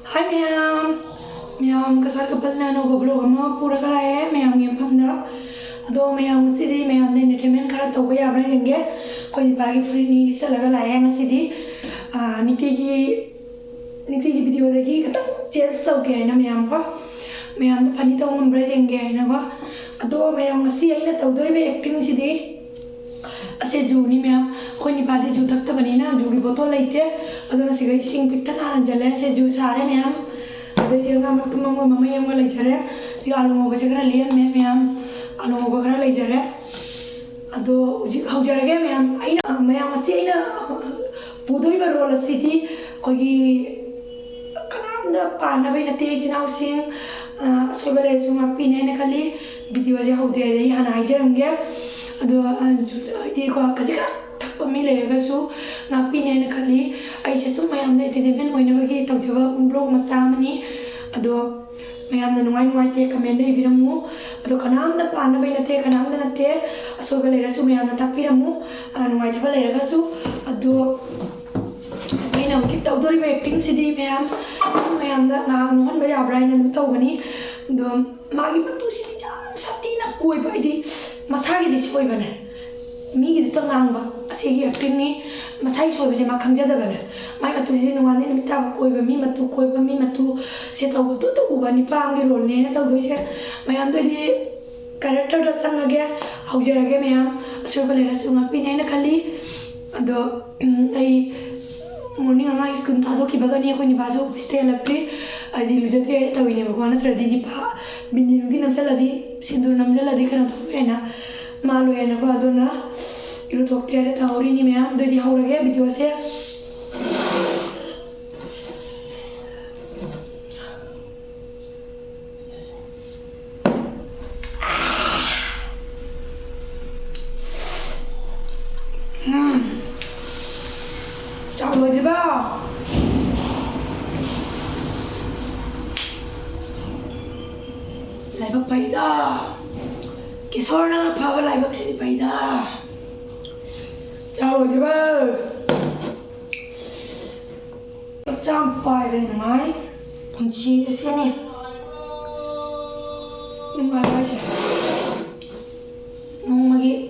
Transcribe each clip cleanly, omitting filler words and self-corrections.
Hi Mayam. Mayam kasar kapalna no goblo gama pura kara hai Mayam game phamda. Ado Mayam sidi Mayam ne entertainment kara to gaya abra jenge. Koi bagi free ni lisa laga laya ngasidi. Niti ki video degi kata chance sau kaya na Mayam ko. Mayam da pani to ngambra jenge na ko. Ado Mayam ngasi ai na tawdori be acting sidi. Ase juni Mayam koi ni badi ju takta bani na ju ki botol laite. Ado na sigai sing pitta na jale se ju sare Mayam. Ado siga matu mama yang lai jare. Siga alu mo bachakra liya Mayam. Alu mo bakra lai jare. Ado uji hau jare ge Mayam. Aina Mayam ase aina pudori ba role sidi koi ki kanam da pana bai na te jinau sing sobale sunga pine ne kali video je hau dire dei hana haijaram ge. Ado di ko kajikra takpa mi lega su na pine ne kali ai se su Mayam ne entertainment moina bagi tawjaba blog macha mani ado Mayam na nuai te comment dei biramu ado kanam da pana bai na te kanam da na te sobale ra su Mayam na tapiramu nuai te bale lega su ado aina uji tawdori ba acting sidi Mayam da na nuhan ba yabra ina dum tawbani ado magi matu sidi jam satina koi ba idi masagi di soi bane mi gi to ngangba asigi acting ni masai soi ba ma khangjada bane mai matu ji nuwani ni ta koi ba mi matu se taw to to ba ni pam gi role ne na taw do se Mayam do ni character da sang ge haujara ge Mayam soi ba le ra sunga pi ne na khali ado ai morning ama school ta do ki bagani ko ni bazo office te lagti adi lujatri ta wine ba na tra di ni pa bindin di nam saladi sindur nam saladi kana to ena malu ena ko adona ilu tokti ada ta warini Mayam do di haura ge video se Chào đi ba. Lại bác bay da. Cái số năng phá lại bác sĩ bay da. Chào đi ba. Bác chăm bay lên ngay. Con chi thế xem nè. Nhưng mà bay sẽ. Nông mà cái.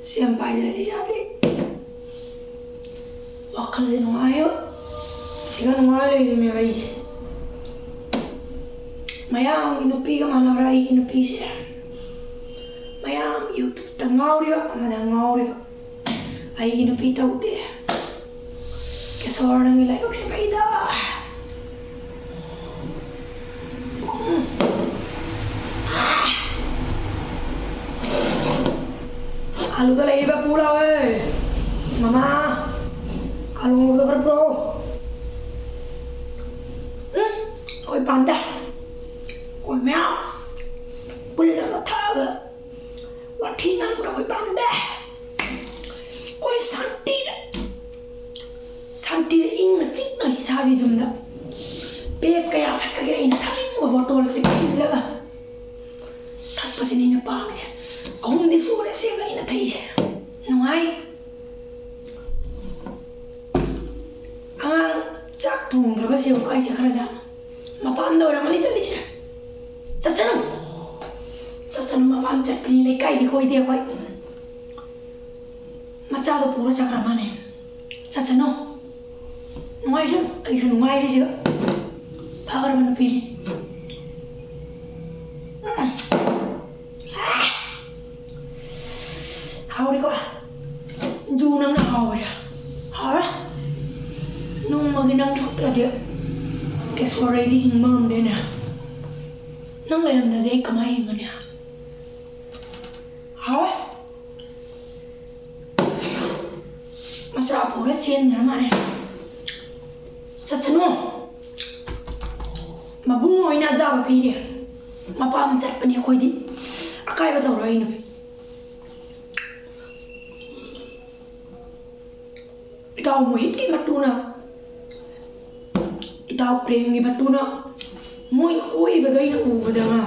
Xem bay ra thì ra đi. Wakal nuayo, siga nuayo ini me vais. Mayam inupi ka mana rai inupi se. Mayam YouTube tangauri ba, amada ngauri ba. Ai inupi tau te. Ke sorang ilai bak se paida. Alu ka lai ba pula we. Mama. Alu mo bakar bro. Koi panda. Koi meow. Pulla ka thaga. Wathi nam ra koi panda. Koi santi ra. Santi ing na sik na hisabi jumda. Pe kaya thak ga ina tharin mo botol se killa ga. Thak pasini na pa me. Ahum di sure se ga ina thai. Nuai. Chak thùng rồi bác sĩ của anh sẽ khá là mà bám đâu ra mà đi chứ chắc chắn mà bám chặt đi lấy cây thì khôi tiêu vậy mà cha tôi bố chắc là mà này chắc chắn không ngoài chứ anh phải ngoài đi chứ bao giờ mà nó pin hao đi qua du năm nào hao rồi hao đó nung magi nang chok dia ke suara ini himbang deh na nang layam dah deh kamai hingan ya hawa masa apa orang cien nama ni cacanu mabung oi na jawab pilih mapa mencat peni koi di akai batau rai nabi kau muhit ki matuna Itau prem gi batuna moi koi badai na u badanga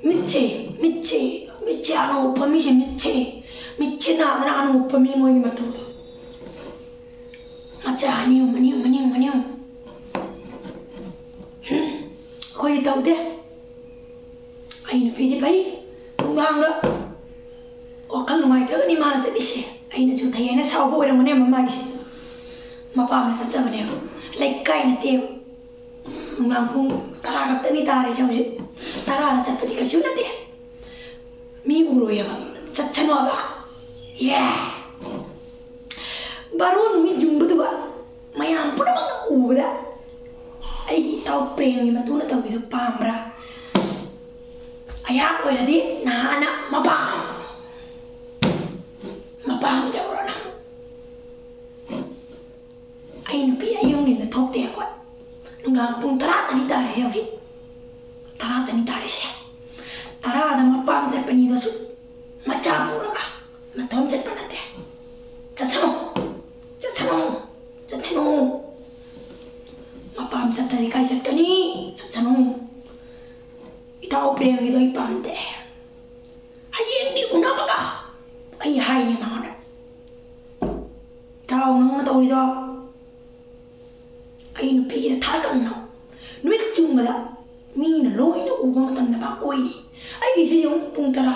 miche ano upami se miche na ano upami moi gi matu macha maniu taude ai nupi di pai ngang da wakal numai tra ni mana se dise ai na chu thai ai na sau bo ra mane mamai mapa ma sa sa bane lai kai na te ngang pung tara ka tani tare jau ji tara la sa pati ka chu na te mi uro ya chat chano ba yeah baron mi jumbu tu ba mayam pura ma u da ai gi tau prem mi matu na tau bi pamra ayak oi na di na ana mapang jau ra na ai nupi ayong ni la thok te ko ngang pung tara tani tare jau ji tara tani tare se tara da mapam se pani da su macha pura ka matom chat panate Chatano mapam chat tadi kai chat kani chatano itau prem ni doi pande ayeng di una baka ai hai ni mana tau nang tau ri do ai nu pi ki thar kan no nu ik chung ma da mi na loi na u bang tan da ba koi ni ai ki si yung pung tara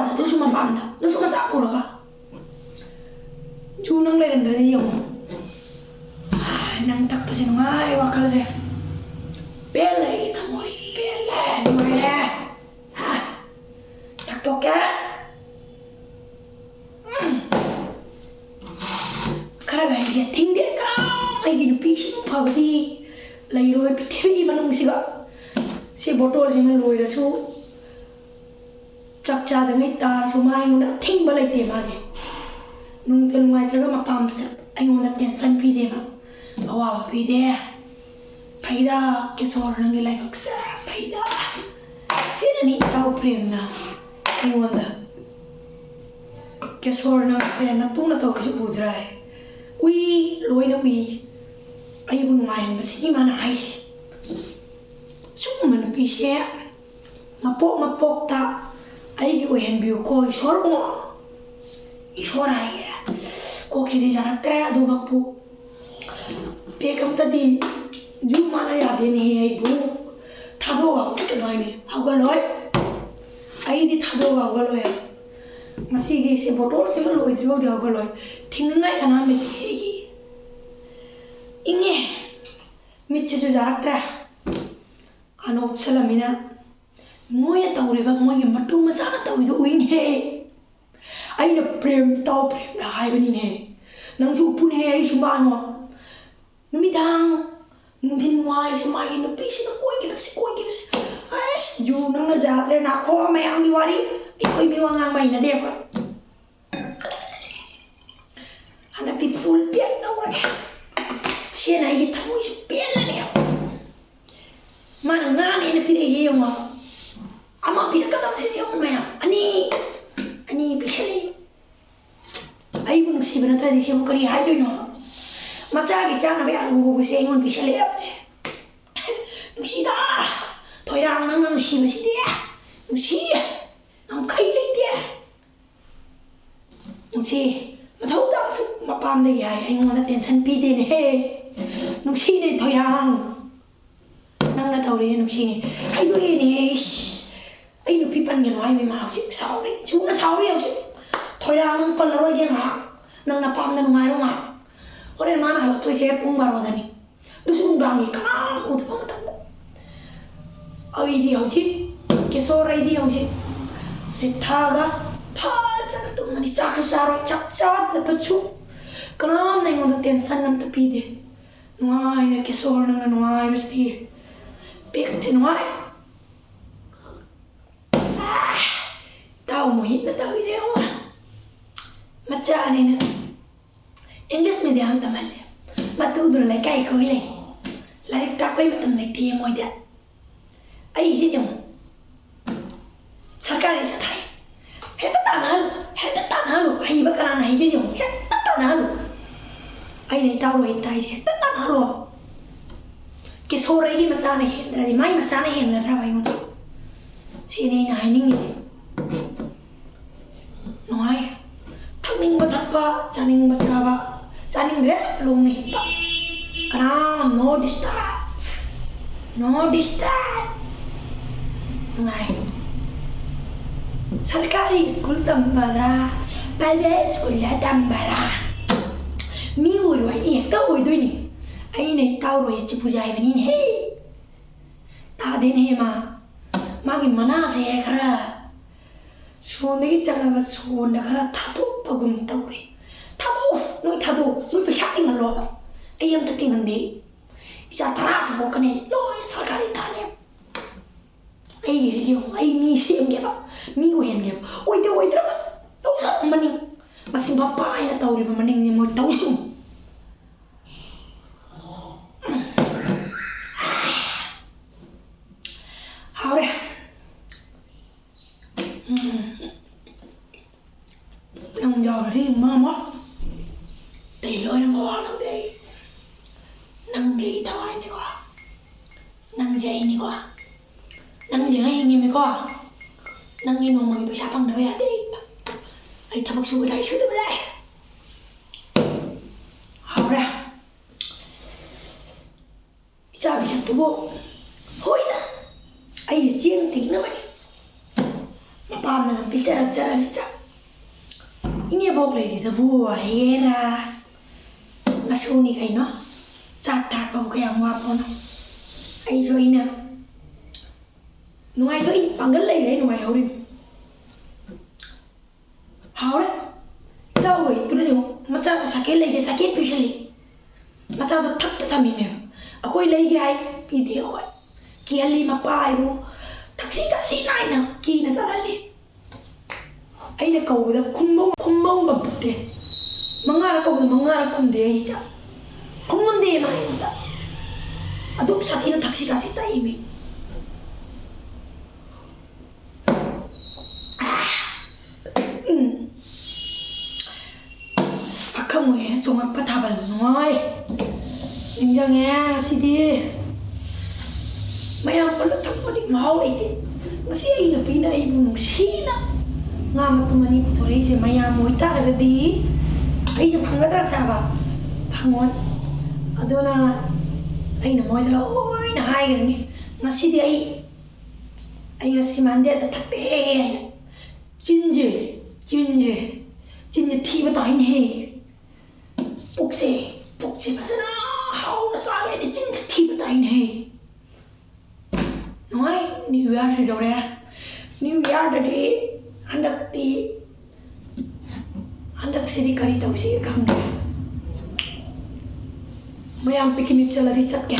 da tu su ma pam da tu su ma sa pura ka chú nang lên đây đi không nang tak pa sino ngai wakal se pele ita mo pele mai le ha tak to ka kara ga ye thing de ka ai gi pi si pha ba di lai roi pi thei manung si ga si botol si man loi ra su chak cha de ngai ta su mai na thing ba lai te ma ge nung tan ngai tra ga ma pam ta ai ngon da tension pi de ma awa pi de phaida ke sor nang lai bak sa phaida sin ani tau prem na ai ngon da ke sor na se na tu na to ki bu drai ui loi na ui ai bu ngai ma si ma na ai sum man pi se ma pok ta ai ki oi hen biu ko sor mo isora ya ko ki di jarak tra do bakpu pe kam ta di ju mana ya de ni ai bu thado ga ke noi ni agal loi ai di thado ga agal loi masi gi se botol se loi di ga agal loi thing ngai kana me ki inge mi che ju jarak tra ano salamina moya tawri ba moya matu ma sa tawi do win he ai na prem tau prem na hai bani ne nang su pun he ai su ba no numi dang nung wai su mai no pi si no koi ki si ai ju nang na ja le na kho mai ang di wari i koi mi wang ang mai na de ba anda ti full pian na wa si na i ta mo si pian na ne ma na ne na pi de ye yo ama pi ka ta si yo mai ani pixeli ai bu nusi bana tradisi mo kari hajo no macha gi chang na ya lu bu se ngon pixeli nusi da thoi rang nang nusi ba si de nusi am khai le de nusi ma thau da su ma pam de ya ai ngon la tension pi de ne he nusi ne thoi rang nang na thau re nusi ne ai do ne ai nu pi pan nge noi mi ma si sau ri chu na sau ri si thoi ra nang pan roi ge ma nang na pam na ngai ro ma ore ma na to je pung ba ro da ni du su dang ni ka u ta ma ta ai di hau chi ke so rai di hau chi se tha ga pha sa na tu mani cha ku sa ro chak cha ta pa chu kam na ngod ten san nam ta pi de ngai ke so na ngai bas ti pe ti ngai tao mo hit na tao ide wa macha ani na English medium tamal matu dur lai kai ko ile larik ta koi matang lai ti moi da ai ji jong sarkari ta thai heta ta na lu ai ba kana ai ji jong heta ta na lu ai nei tao roi tai heta ta na lu ke so re gi macha ne hen ra di mai macha ne hen na tra bai mo si nei na ai ning ni nói thằng mình bắt thằng ba cha mình bắt cha ba cha mình rét luôn này ta Kram, no disturb. No disturb. Ngay. Sarkari school tambara, private school ya tambara. Mi uru ai tau oi doini. Ai nei tau roi chi pujai manin he. Ta den he ma. Magi mana se khara. Sonegi changa sonda khara thatu pagum tauri. Thadu, noi pesa tingal lo. Ai am ta tingal de. Isa tara sa bokane loi sarkari thane. Ai ji ai mi sem ge ba. Mi ko hen ge. Oi tra. Tau sa maning. Masih bapak ina tauri maning ni mo tau sum. Ahora, nang giàu đi mama, tay lôi nang hoa nang đây, nang đi tao ai này quá, nang dậy này quá, nang dậy hay nghe mày quá, nang đi nông mày bị sao bằng đời à đây, ai thằng bác sư thầy sư được đây, ahora, sao bị sao tụi bộ, hối na. Ai chiang tính nó mày mà bám nó bị chara đi chả ini bọc lại thì vua era mà số này cái nó sát thạc vào cái ông hoa con ai rồi nè ngoài thôi bằng cái lấy ngoài hậu đi hậu đấy đâu rồi tôi nói mà sao sakit lấy cái sakit bị gì mà sao tôi thắc thầm mình à khôi lấy cái bị đeo khôi kia li mà pai bu taxi nai na ki na sarali ai na kau da kumbong ba pute mangara kau da mangara kum de ai cha kumon de mai na aduk sati na taxi tai mi akam we chong pa thabal noi injang ya sidi Mayam pala tapos di mau itu, masih ay napina ay bunong sina. Nga matumani po tori si Mayam mo itara gadi, ay sa pangadra saba, pangon. Ado na ay na mo itala oy na hay gani, masih di ay masih mandi at takte. Jinje tiba tayo ni. Pukse pasana, how na sa akin di jinje tiba tayo ni. Nói New Year thì rồi nè New Year đã đi anh đặt sidi kari tau si khang de Mayam picnic chala di chat ke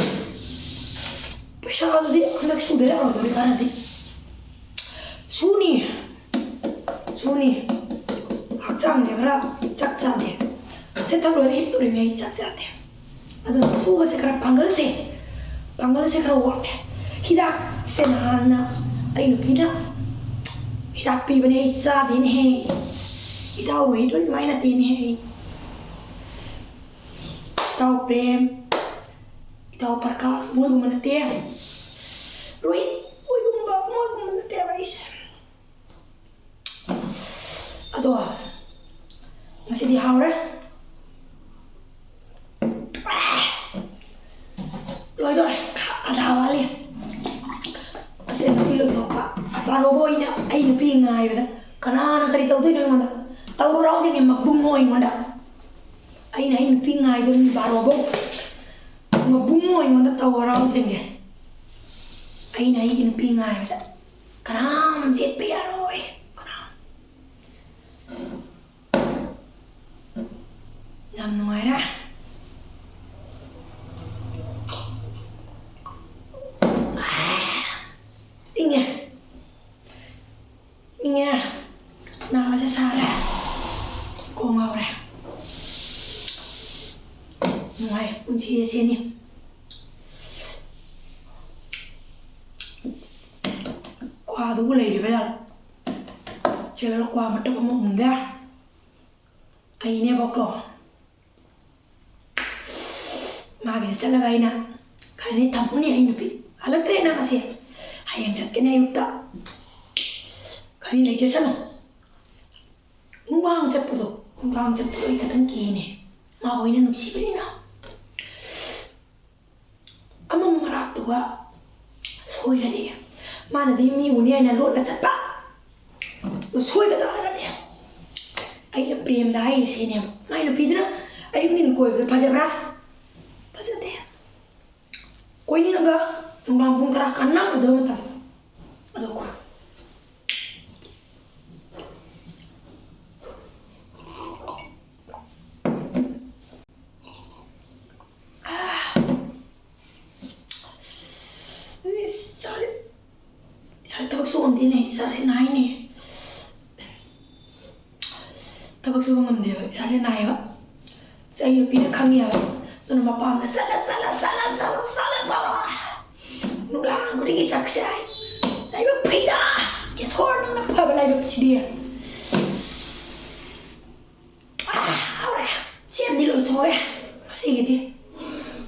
pesa di anh đặt sudah rồi dari kana di suni akcham de kara chakcha de setak lo hit tori me chakcha de adon suba se kara pangal se kara wat hidak senana ai no pina hidak pi bane sa din he idau we doi mai na tin he idau prem idau parkas moi gum na te roi oi gum ba moi gum na te vais ado masih di haure loi doi ada awali masih lo toka baru boy na ay nupi ngai beda kana na kari tau tu mana tau orang je ni mabungoi mana ay na ay nupi ngai tu ni baru boy mabungoi mana tau orang je ni ay na ay nupi ngai beda kana je piaroi kana jam ngai ra Inge na sa sara ko ngawra ngai kunci sini qua du lầy đi bây giờ chờ nó qua mà trong một ga ai nè bọc lò mà cái chân là gai na cái này thầm muốn này nó bị alak tre na kasi hayang chat cái này utta Kali lagi sana, ngwang cepdo ikatan kini, mau ini nuksi beri na. Ama marak tua, 소이라디 마나디 미우니 아이나 롯라 잣바 소이가 다라디 아이나 프리엠다 아이 시네 마이나 비드나 아이 닌 고이가 파자브라 파자데 고이니가 둥랑 붕타라 간나 무더마타 아도고 Tabak suam din sa sinay ni. Tabak suam ngam dia sa sinay ba. Sa iyo pinakangya ba. Doon mapam na sala. Nulang ko ding isaksay. Sa iyo pida. Yes horn na pabalay ba si dia. Ahora. Siam di lo toya. Sige di.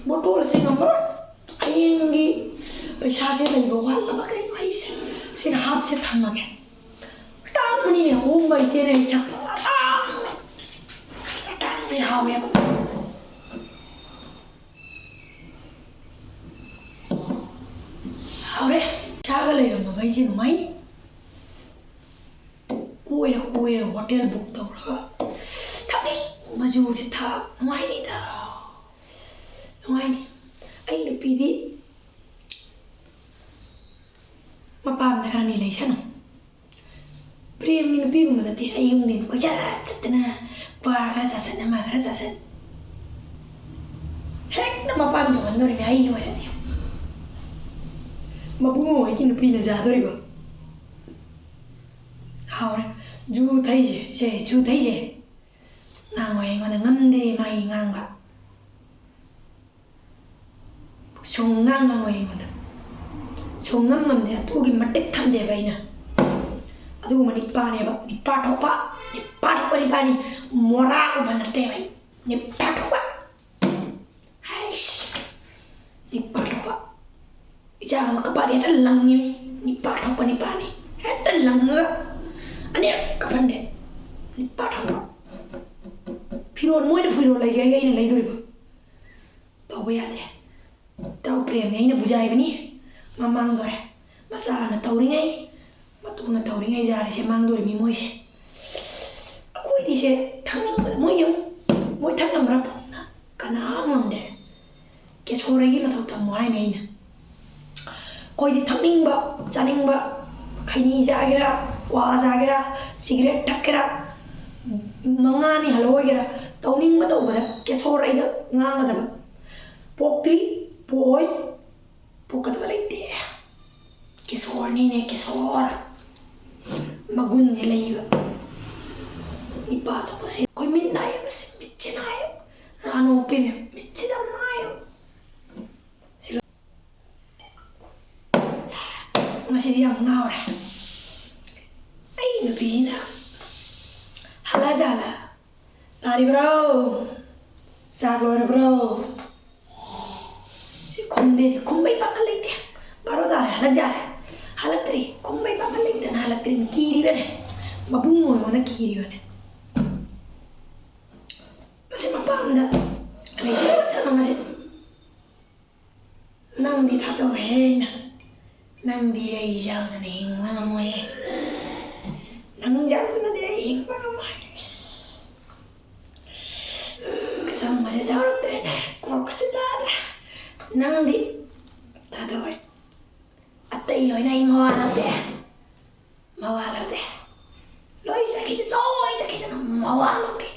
Botol sing amro. Ayingi पैसा से नहीं बोल लगा कहीं भाई से हाथ से थम गया टांग नहीं हो भाई तेरे टांग में हाव है हावरे चागल है हम भाई जी नुमाई कोई होटल बुक तो रहा थपी मजूर से था नुमाई नहीं आई नुपीदी mapam na karang nilay siya no prem ni nupi mo natin ay yung din ko chat na pagkarasasan na magkarasasan hek na mapam yung ano rin ay yung natin mabungo ay kinupi na jado rin ba hao ju thay je ngang way mà ngâm đi mày ngang ba sung ngang way mà Sungam mamde atugi matik thamde baina adu mani pane ba ni pathopa ni pani mora ko banate bai ni pathopa haish ni pathopa ija ka pari ta lang ni pathopa ni pani ta lang ani ka pande ni pathopa phiron moi de phiron lai gai ni lai dori ba to ba ya de tau prem ngai na bujai bani mamang dore macha na tauringai matu na tauringai jare se mang dore mi moi se koi di se thangning ba moi thang nam ra phona kana mon de ke chore gi na thau tam mai mai na koi di thangning ba chaning ba khaini jagira kwa jagira cigarette thakira manga ni haloi gira tauning ba tau ba ke chore da ngang da ba pokri poi Pukat balik dia, kisor ni ne kisor, magun je lagi ba, iba tu pasti, koi min naik pasti, mitce naik, anu pim mitce dah naik, sila, masih dia ngau dah, ay nabi na, hala jala, lari bro, sabar bro. Kumde kumbai pangal lagi dia, baru dah halat tri, kumbai pangal lagi dan halat tri kiri bene, mabungo mana kiri bene, masih mapam dah, lagi macam mana masih, nang di tato hena, nang dia hijau dan hing mana moye, nang jauh na dia hing mana moye, kesam masih jauh terena, kau kasih jauh. Nang di tadoy atay loy na ingo alam de mawalam de loy sa kisa mawalam de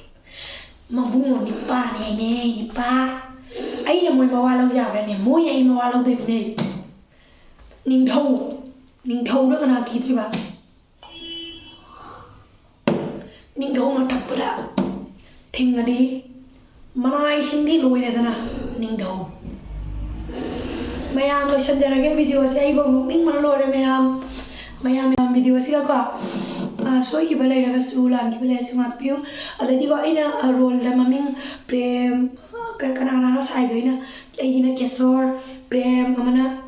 mabungo ni pa ni pa ay na moy mawalam ja ba ne moy na ay mawalam de ne ning thau đó kana ki thi ba ning thau ma thap pula thing đi mai sing di loy na dana ning thau Mayam lo sendiri ke video saya ibu mungkin mana lo ada mayam video sih kak soal kita balai raga sulan kita balai semat piu ada tiga ina role dah maming prem kadang-kadang saya itu ina kesor prem mana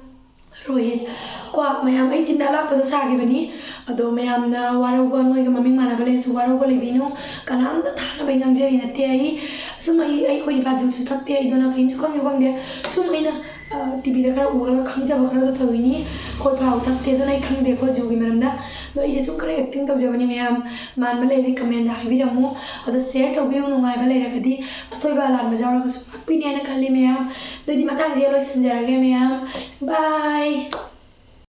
rohit kok mayam ay cindala pada sahaja bani ado mayam na warawan mo maming mana balai su warawan lebih no karena anda thana bengang dia ina tiai semua ay kau ni padu tu tak tiai dona kain tu kami dia semua ina ꯇꯤꯚꯤꯗ ꯈꯔ ꯎꯔꯒ ꯈꯪꯖꯕ ꯈꯔꯗꯣ ꯇꯧꯔꯤꯅꯤ ꯑꯩꯈꯣꯏ ꯐꯥꯎ ꯊꯛꯇꯦ ꯑꯗꯨꯅ ꯑꯩ ꯈꯪꯗꯦ ꯑꯩꯈꯣꯏ ꯖꯨꯒꯤ ꯃꯔꯝꯗ ꯑꯗꯣ ꯑꯩꯁꯦ ꯁꯨꯝ ꯈꯔ ꯑꯦꯛꯇꯤꯡ ꯇꯧꯖꯕꯅꯤ ꯃꯌꯥꯝ ꯃꯥꯟꯕ ꯂꯩꯔꯗꯤ ꯀꯃꯦꯟꯗ ꯍꯥꯏꯕꯤꯔꯝꯃꯨ ꯑꯗꯣ ꯁꯤꯌꯔ ꯇꯧꯕꯤꯌꯨ ꯅꯨꯡꯉꯥꯏꯕ ꯂꯩꯔꯒꯗꯤ ꯑꯁꯣꯏꯕ ꯑꯂꯥꯟꯕ ꯌꯥꯎꯔꯒꯁꯨ ꯉꯥꯛꯄꯤꯅꯤ ꯍꯥꯏꯅ ꯈꯜꯂꯤ ꯃꯌꯥꯝ ꯑꯗꯨꯗꯤ ꯃꯇꯥꯡꯁꯤꯗ ꯂꯣꯏꯁꯤꯟꯖꯔꯒꯦ ꯃꯌꯥꯝ ꯕꯥꯏ